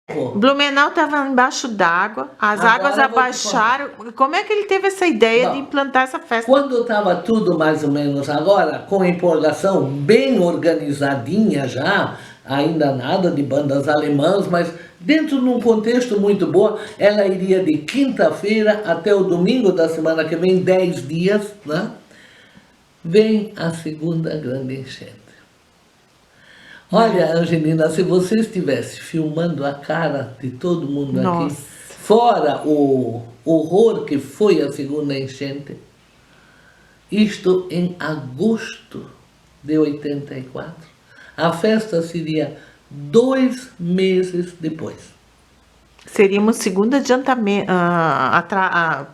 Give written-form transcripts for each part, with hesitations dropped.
Blumenau estava embaixo d'água, as Agora águas eu vou te abaixaram. Como é que ele teve essa ideia de Bom, implantar essa festa? Quando estava tudo mais ou menos agora, com a empolgação bem organizadinha já, ainda nada de bandas alemãs, mas dentro de um contexto muito bom, ela iria de quinta-feira até o domingo da semana que vem, 10 dias, né? Vem a segunda grande enchente. Olha, Angelina, se você estivesse filmando a cara de todo mundo aqui, Nossa. fora o horror que foi a segunda enchente, isto em agosto de 84, a festa seria 2 meses depois. Seria uma segunda adiantamento,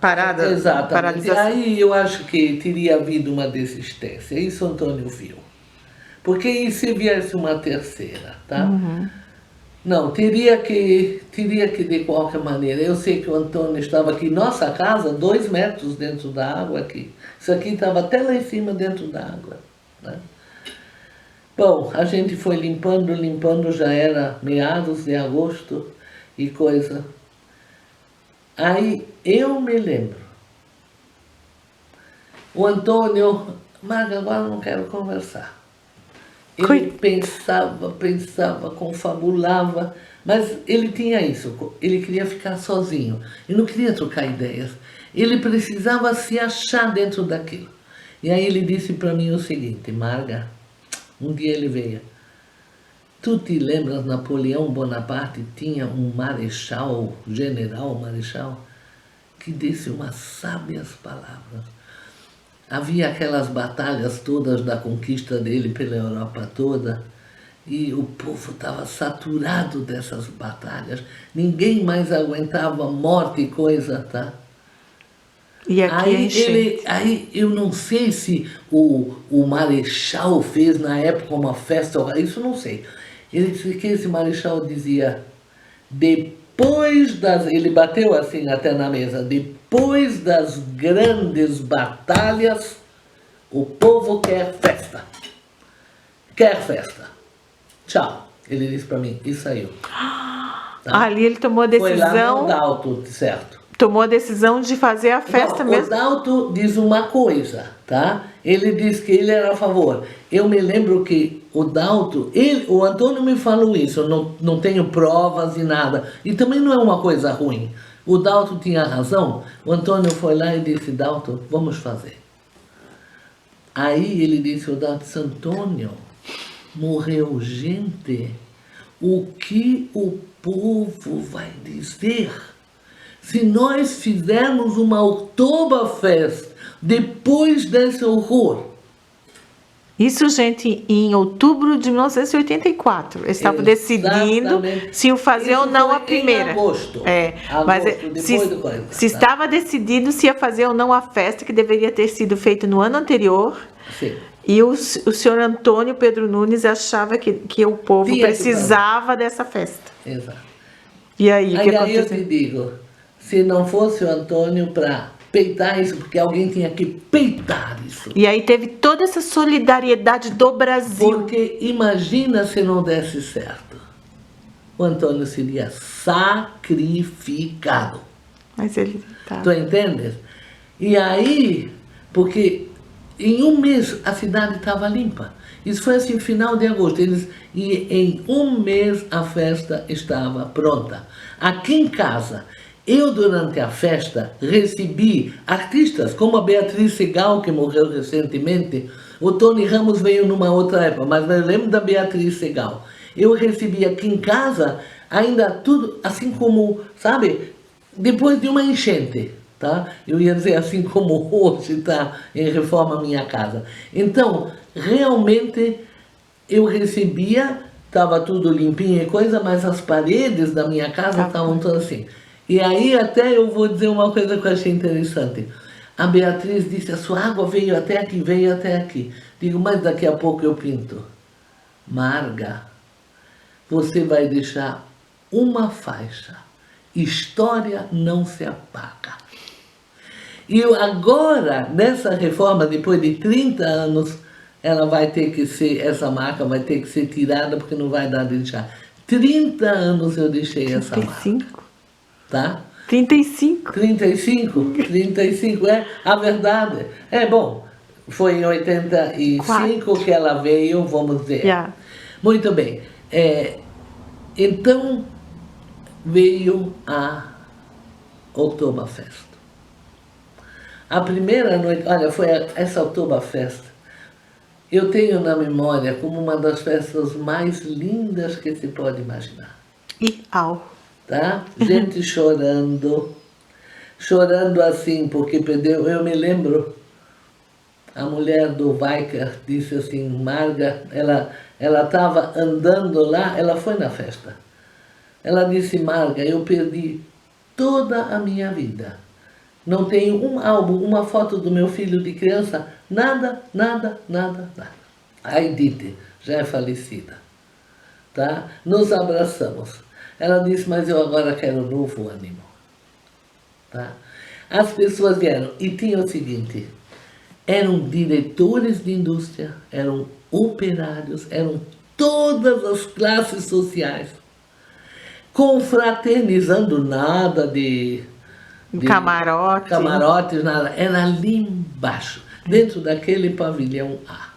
parada, Exatamente. paralisação. Aí eu acho que teria havido uma desistência. Isso Antônio viu. Porque e se viesse uma terceira, tá? Não, teria que de qualquer maneira. Eu sei que o Antônio estava aqui, nossa casa, 2 metros dentro da água aqui. Isso aqui estava até lá em cima dentro da água, né? Bom, a gente foi limpando, já era meados de agosto e coisa. Aí eu me lembro, o Antônio, Marga, agora não quero conversar. Ele pensava, confabulava, mas ele tinha isso, ele queria ficar sozinho, ele não queria trocar ideias, ele precisava se achar dentro daquilo. E aí ele disse para mim o seguinte, Marga, um dia ele veio, tu te lembras, Napoleão Bonaparte tinha um marechal, marechal, que disse umas sábias palavras. Havia aquelas batalhas todas da conquista dele pela Europa toda, e o povo estava saturado dessas batalhas. Ninguém mais aguentava morte e coisa, tá? E aqui Aí eu não sei se o marechal fez na época uma festa, isso não sei. Ele disse que esse marechal dizia, ele bateu assim até na mesa, depois das grandes batalhas, o povo quer festa. Quer festa. Tchau. Ele disse para mim e saiu. Tá? Ali ele tomou a decisão. Foi lá no Dalto, certo? Tomou a decisão de fazer a festa mesmo. O Dalto diz uma coisa, tá? Ele diz que ele era a favor. Eu me lembro que o Dalto, o Antônio me falou isso, eu não tenho provas e nada. E também não é uma coisa ruim. O Dalto tinha razão. O Antônio foi lá e disse, Dalto, vamos fazer. Aí ele disse, o Dalto, Antônio, morreu gente. O que o povo vai dizer? Se nós fizermos uma Oktoberfest depois desse horror. Isso, gente, em outubro de 1984. Eles estavam decidindo se o fazer ou não a primeira. Em agosto. Mas se estava decidido se ia fazer ou não a festa, que deveria ter sido feita no ano anterior. Sim. E o senhor Antônio Pedro Nunes achava que o povo precisava dessa festa. Exato. E aí, o que aconteceu? Aí eu te digo, se não fosse o Antônio para peitar isso, porque alguém tinha que peitar isso. E aí teve toda essa solidariedade do Brasil. Porque imagina se não desse certo. O Antônio seria sacrificado. Mas ele tá. Tu entendes? E aí, porque em 1 mês a cidade estava limpa. Isso foi assim, final de agosto. E em 1 mês a festa estava pronta. Aqui em casa, eu durante a festa recebi artistas como a Beatriz Segal, que morreu recentemente. O Tony Ramos veio numa outra época, mas eu lembro da Beatriz Segal. Eu recebi aqui em casa ainda tudo assim como, sabe, depois de uma enchente. Tá? Eu ia dizer assim como hoje está em reforma a minha casa. Então, realmente, eu recebia, estava tudo limpinho e coisa, mas as paredes da minha casa estavam todas assim. E aí até eu vou dizer uma coisa que eu achei interessante. A Beatriz disse, a sua água veio até aqui. Digo, mas daqui a pouco eu pinto. Marga, você vai deixar uma faixa. História não se apaga. E agora, nessa reforma, depois de 30 anos, ela vai ter que ser, essa marca vai ter que ser tirada, porque não vai dar de deixar. 30 anos eu deixei essa marca. 35. Tá? 35. 35? 35 é a verdade. É bom, foi em 85 que ela veio, vamos dizer. Yeah. Muito bem. Então veio a Oktoberfest. A primeira noite, olha, foi essa Oktoberfest. Eu tenho na memória como uma das festas mais lindas que se pode imaginar. E au. Tá? Gente chorando assim, porque perdeu. Eu me lembro, a mulher do Weicker disse assim, Marga, ela estava andando lá, ela foi na festa. Ela disse, Marga, eu perdi toda a minha vida. Não tenho um álbum, uma foto do meu filho de criança, nada. A Edith já é falecida. Tá? Nos abraçamos. Ela disse, mas eu agora quero um novo ânimo. Tá? As pessoas vieram e tinha o seguinte, eram diretores de indústria, eram operários, eram todas as classes sociais, confraternizando, nada de camarote. Camarotes, nada. Era ali embaixo, dentro daquele pavilhão A.